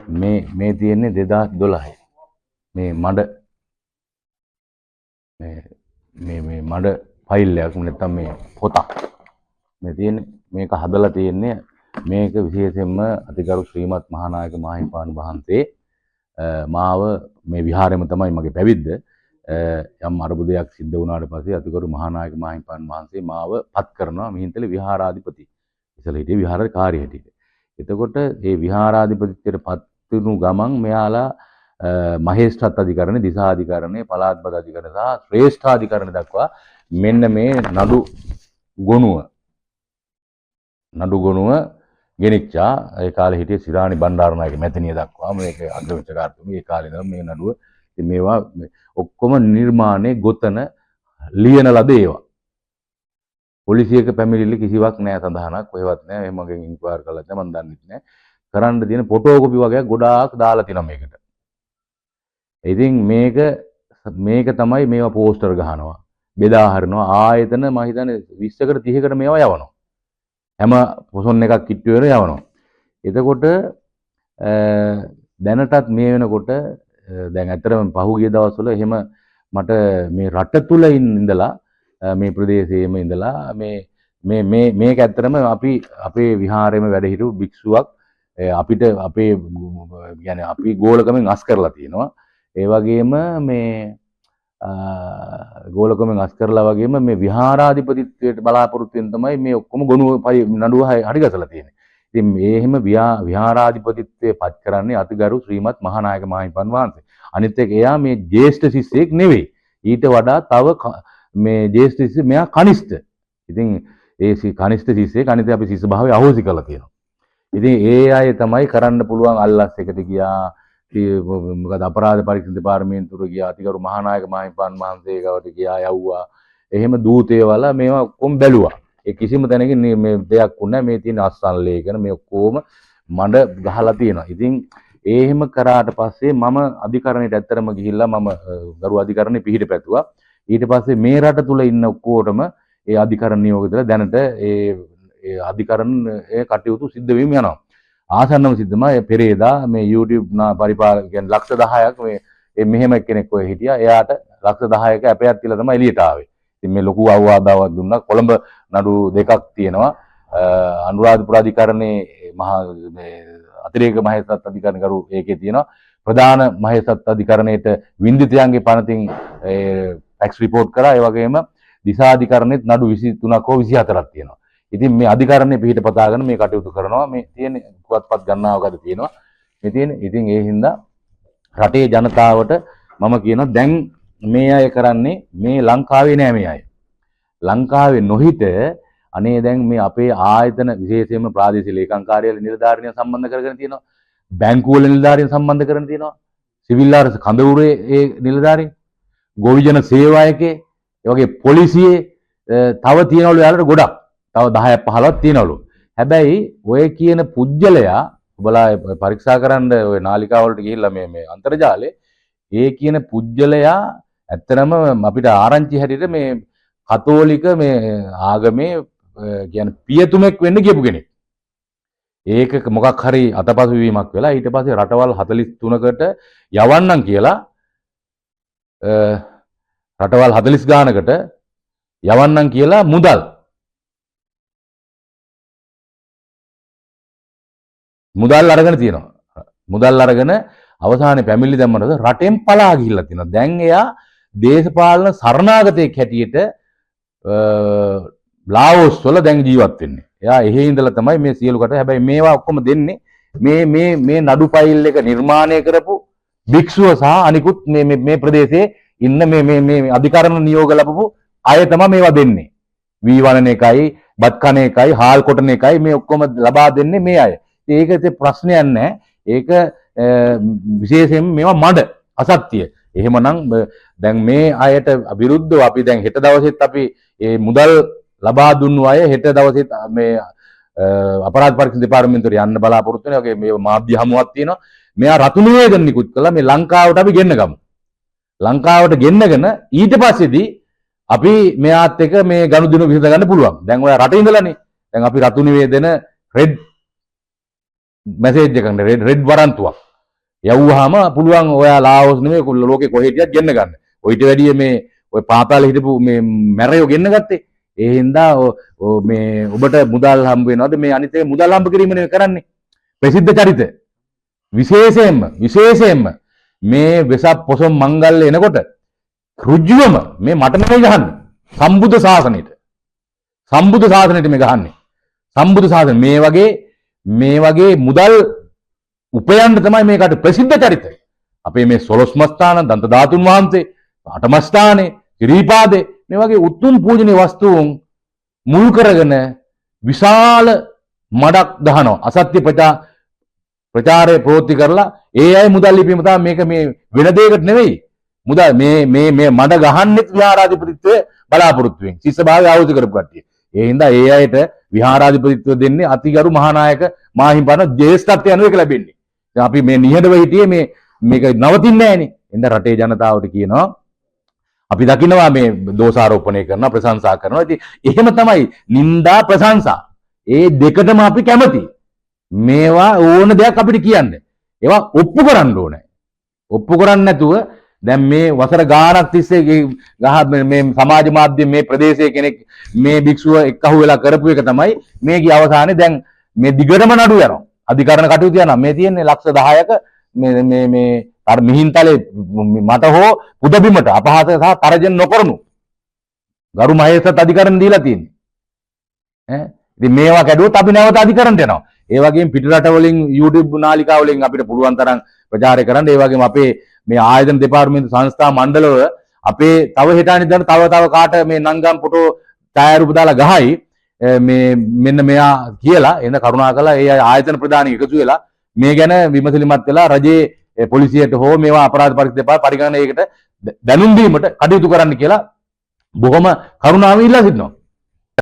මේ තියෙන්නේ 2012 මේ මඩ මේ මඩ ෆයිල් එකක් නැත්තම් මේ පොතක් මේ තියෙන්නේ මේක හදලා තියෙන්නේ මේක විශේෂයෙන්ම අතිගරු ශ්‍රීමත් මහානායක මාහිමිපාණන් වහන්සේ මාව මේ විහාරෙම තමයි මගේ පැවිද්ද යම් අරුබුදයක් සිද්ධ වුණාට පස්සේ අතිගරු මහානායක මාහිමිපාණන් වහන්සේ මාව පත් කරනවා මිහින්තල විහාරාධිපති ඉතල හිටියේ විහාරකාරී හැටියට. එතකොට මේ විහාරාධිපතිත්වයට පත් වුණු ගමන් මෙයාලා මහේස්ත්‍රාත් අධිකරණය, දිසා අධිකරණය, පළාත් බද අධිකරණය සහ ශ්‍රේෂ්ඨාධිකරණය දක්වා මෙන්න මේ නඩු ගොනුව ගෙනිච්චා. ඒ කාලේ හිටියේ සිරාණි බණ්ඩාරනායක මැතිනිය දක්වා මේක අග්‍රවිචාරතුමා මේ කාලේ ඉඳන් මේ නඩුව ඉතින් මේවා ඔක්කොම නිර්මාණේ ගොතන ලියන ලද ඒවා. පොලිසියක පැමිණිලි කිසිවක් නැහැ සඳහනක් කොහෙවත් නැහැ. එහෙම මගෙන් ඉන්ක්වයර් කළා නැහැ මම දන්නෙත් නැහැ. කරන්න තියෙන ෆොටෝකොපි වගේක් ගොඩාක් දාලා තියෙනවා මේකට. ඉතින් මේක තමයි මේවා පෝස්ටර් ගහනවා බෙදා හරිනවා ආයතන මම හිතන්නේ 20කට 30කට මේවා යවනවා හැම පොසොන් එකක් කිට්ටු වෙන යවනවා. එතකොට දැනටත් මේ වෙනකොට දැන් ඇත්තටම පහුගිය දවස්වල එහෙම මට මේ රට තුල ඉඳලා මේ ප්‍රදේශයේම ඉඳලා මේක ඇත්තටම අපි අපේ විහාරෙම වැඩ හිටපු භික්ෂුවක් අපිට අපේ يعني අපි ගෝලකමෙන් අස් කරලා තියෙනවා. ඒ වගේම මේ ගෝලකමෙන් අස් කරලා වගේම මේ විහාරාධිපතිත්වයට බලාපොරොත්තු වෙන තමයි මේ ඔක්කොම ගොනු නඩුව හරි ගසලා තියෙන්නේ. ඉතින් මේ එහෙම විහාරාධිපතිත්වයේ පත් කරන්නේ අතිගරු ශ්‍රීමත් මහානායක මාහිමිපාණන් වහන්සේ. අනිත් එක එයා මේ ජ්‍යෙෂ්ඨ ශිෂ්‍යෙක් නෙවෙයි. ඊට වඩා තව මේ ජ්‍යෙෂ්ඨ ශිෂ්‍ය මෙයා කනිෂ්ඨ. ඉතින් ඒ කනිෂ්ඨ ශිෂ්‍යෙක් අනිත් අපි ශිෂ්‍ය භාවය අහෝසි කරලා තියෙනවා. ඉතින් ඒ අය තමයි කරන්න පුළුවන් අල්ලස් එකට ගියා. මොකද අපරාධ පරීක්ෂණ දෙපාර්තමේන්තුවට ගියා. අතිගරු මහානායක මාහිමිපාණන් වහන්සේ ගාවට ගියා යවුවා. එහෙම දූතේවල මේවා ඔක්කොම බැලුවා. ඒ කිසිම තැනකින් මේ දෙයක් වුණා. මේ තියෙන අස්සන් ලේඛන මේ ඔක්කොම මඩ ගහලා තියෙනවා. ඉතින් ඒ එහෙම කරාට පස්සේ මම අධිකරණයට ඇත්තරම ගිහිල්ලා මම ගරු අධිකරණේ පිහිට පැතුවා. ඊට පස්සේ මේ රට තුල ඉන්න ඔක්කොටම ඒ අධිකරණ නියෝගිතලා දැනට ඒ අධිකරණ කටයුතු සිද්ධ වෙමින් යනවා. ආසන්නම සිද්ධම පෙරේදා මේ YouTube පරිපාලක කියන්නේ ලක්ෂ 10ක් මේ මෙහෙම කෙනෙක් ඔය හිටියා. එයාට ලක්ෂ 10ක අපයක් තියලා තමයි එළියට ආවේ. ඉතින් මේ ලොකු අවවාදාවක් දුන්නා. කොළඹ නඩු දෙකක් තියෙනවා. අනුරාධපුර අධිකරණේ මහා මේ අතිරේක මහේස්ත්‍රාත් අධිකරණ කරු ඒකේ තියෙනවා. ප්‍රධාන මහේස්ත්‍රාත් අධිකරණයට වින්දිතයන්ගේ පනතින් ටැක්ස් රිපෝට් කරා. ඒ වගේම දිසා අධිකරණෙත් නඩු 23ක් හෝ 24ක් තියෙනවා. ඉතින් මේ අධිකරණේ පිහිට පතාගෙන මේ කටයුතු කරනවා. මේ තියෙන පුවත්පත් ගණනාවකද තියෙනවා. මේ තියෙන ඉතින් ඒ හින්දා රටේ ජනතාවට මම කියනවා දැන් මේ අය කරන්නේ මේ ලංකාවේ නෑ මේ අය. ලංකාවේ නොහිට අනේ දැන් මේ අපේ ආයතන විශේෂයෙන්ම ප්‍රාදේශීය ලේකම් කාර්යාලය නිලධාරීන් සම්බන්ධ කරගෙන තියෙනවා. බැංකුවල නිලධාරීන් සම්බන්ධ කරගෙන තියෙනවා. සිවිල් ආරක්ෂක කඳවුරේ ඒ නිලධාරීන්, ගෝවිජන සේවායකේ, ඒ වගේ පොලිසියේ තව තියනවලු යාළුවට ගොඩක්. තව 10ක් 15ක් තියනවලු. හැබැයි ඔය කියන පුජ්‍යලයා ඔබලා පරීක්ෂා කරන්න ඔය නාලිකාව වලට ගිහිල්ලා මේ අන්තර්ජාලේ ඒ කියන පුජ්‍යලයා ඇත්තටම අපිට ආරංචි හැටියට මේ කතෝලික මේ ආගමේ කියන්නේ පියතුමෙක් වෙන්න කියපු කෙනෙක්. ඒක මොකක් හරි අතපසු වීමක් වෙලා ඊට පස්සේ රටවල් 43කට යවන්නම් කියලා රටවල් 40 ගානකට යවන්නම් කියලා මුදල් අරගෙන තියෙනවා. මුදල් අරගෙන අවසානයේ පැමිණිලි දැම්මනද රටෙන් පලා ගිහිල්ලා තියෙනවා. දැන් එයා දේශපාලන සරණාගතයෙක් හැටියට ලාओස් වල දැන් ජීවත් වෙන්නේ. එයා එහෙ ඉඳලා තමයි මේ සියලු කට. හැබැයි මේවා ඔක්කොම දෙන්නේ මේ නඩු ෆයිල් එක නිර්මාණය කරපු භික්ෂුව සහ අනිකුත් මේ ප්‍රදේශයේ ඉන්න මේ අධිකරණ නියෝග ලැබපු අය තමයි මේවා දෙන්නේ. වී වනන එකයි, බත් කන එකයි, හාල් කොටන එකයි මේ ඔක්කොම ලබා දෙන්නේ මේ අය. ඒකේ ප්‍රශ්නයක් නැහැ. ඒක විශේෂයෙන් මේවා මඩ අසත්‍ය. එහෙමනම් දැන් මේ අයට විරුද්ධව අපි දැන් හෙට දවසෙත් අපි මේ මුදල් ලබා දුන්නු අය හෙට දවසෙත් මේ අපරාධ පරීක්ෂණ දෙපාර්තමේන්තුවට යන්න බලාපොරොත්තු වෙනවා. මේ මාධ්‍ය හමුවක් තියෙනවා. මෙයා රතු නිවේදන නිකුත් කළා මේ ලංකාවට අපි ගෙන්න ගමු. ලංකාවට ගෙන්නගෙන ඊට පස්සේදී අපි මෙයාත් එක්ක මේ ගනුදෙනු විසඳ ගන්න පුළුවන්. දැන් ඔය රටේ ඉඳලානේ. දැන් අපි රතු නිවේදන රෙඩ් මැසේජ් එකක් රෙඩ් වරන්තුවක් යවුවාම පුළුවන් ඔයා ලාओස් නෙමෙයි ලෝකේ කොහෙ හිටියත් ගෙන්න ගන්න. ඔයිට වැඩිය මේ ඔය පාතාලේ හිටපු මේ මැරයෝ ගෙන්න ගත්තේ. ඒ හින්දා මේ ඔබට මුදල් හම්බ වෙනවද මේ අනිත් එක මුදල් හම්බ කිරීම නෙවෙයි කරන්නේ. ප්‍රසිද්ධ චරිත විශේෂයෙන්ම මේ වෙසක් පොසොන් මංගල්‍ය එනකොට රුජුවම මේ මට නෙමෙයි ගහන්නේ. සම්බුද්ධ ශාසනයට මේ ගහන්නේ. සම්බුද්ධ ශාසනය මේ වගේ මුදල් උපයන්න තමයි මේකට ප්‍රසිද්ධ චරිත. අපේ මේ සොළොස්මස්ථාන දන්ත ධාතුන් වහන්සේ, අටමස්ථානේ, ත්‍රිපාදේ මේ වගේ උතුම් පූජනීය වස්තුන් මුල් කරගෙන විශාල මඩක් දහනවා. අසත්‍ය ප්‍රචාරය ප්‍රවෘත්ති කරලා ඒ අය මුදල් ලිපීම තමයි මේක මේ වෙන දෙයකට නෙවෙයි. මුදල් මේ මඩ ගහන්නෙත් විහාරාධිපතිත්වයේ බලාපොරොත්තු වෙන. ශිෂ්‍යභාවය ආවුද කරපු කට්ටිය. ඒ හින්දා ඒ අයට විහාරාධිපතිත්වය දෙන්නේ අතිගරු මහානායක මාහිමිපාණන් ජේෂ්ඨත්වය අනුව ඒක ලැබෙන්නේ. දැන් අපි මේ නිහඬව හිටියේ මේක නවතින්නේ නැහනේ. එඳ රටේ ජනතාවට කියනවා අපි දකිනවා මේ දෝෂාරෝපණය කරනවා ප්‍රශංසා කරනවා. ඉතින් එහෙම තමයි නිന്ദා ප්‍රශංසා. ඒ දෙකටම අපි කැමති. මේවා ඕන දෙයක් අපිට කියන්නේ. ඒවා ඔප්පු කරන්න ඕනේ. ඔප්පු කරන්නේ නැතුව දැන් මේ වසර ගාණක් තිස්සේ මේ සමාජ මාධ්‍ය මේ ප්‍රදේශයේ කෙනෙක් මේ භික්ෂුව එක්කහුව වෙලා කරපු එක තමයි මේකේ අවසානයේ දැන් මේ දිගටම නඩු යනවා. අධිකරණ කටයුතු යනවා. මේ තියෙන්නේ ලක්ෂ 10ක මේ අර මිහින්තලේ මට හෝ පුදබිමට අපහාස සහ තරජන නොකරනු ගරු මහේසත් අධිකරණ දීලා තියෙන්නේ. ඉතින් මේවා කැඩුවොත් අපි නැවත අධිකරණට යනවා. ඒ වගේම පිට රටවලින් YouTube නාලිකා වලින් අපිට පුළුවන් තරම් ප්‍රචාරය කරන්න. ඒ වගේම අපේ මේ ආයතන දෙපාර්තමේන්තු සංස්ථා මණ්ඩලවල අපේ තව හෙටානි දැන් තව කාට මේ නංගම් ෆොටෝ ඡායාරූප දාලා ගහයි මේ මෙන්න මෙයා කියලා එන කරුණාකරලා ඒ ආයතන ප්‍රධානී එකතු වෙලා මේ ගැන විමසලිමත් වෙලා රජයේ පොලිසියට හෝ මේවා අපරාධ පරීක්ෂණ දෙපාර්තමේන්තුවට පරිගණනයකට දැනුම් දීමට කටයුතු කරන්න කියලා බොහොම කරුණාවෙන් ඉල්ලා සිටිනවා.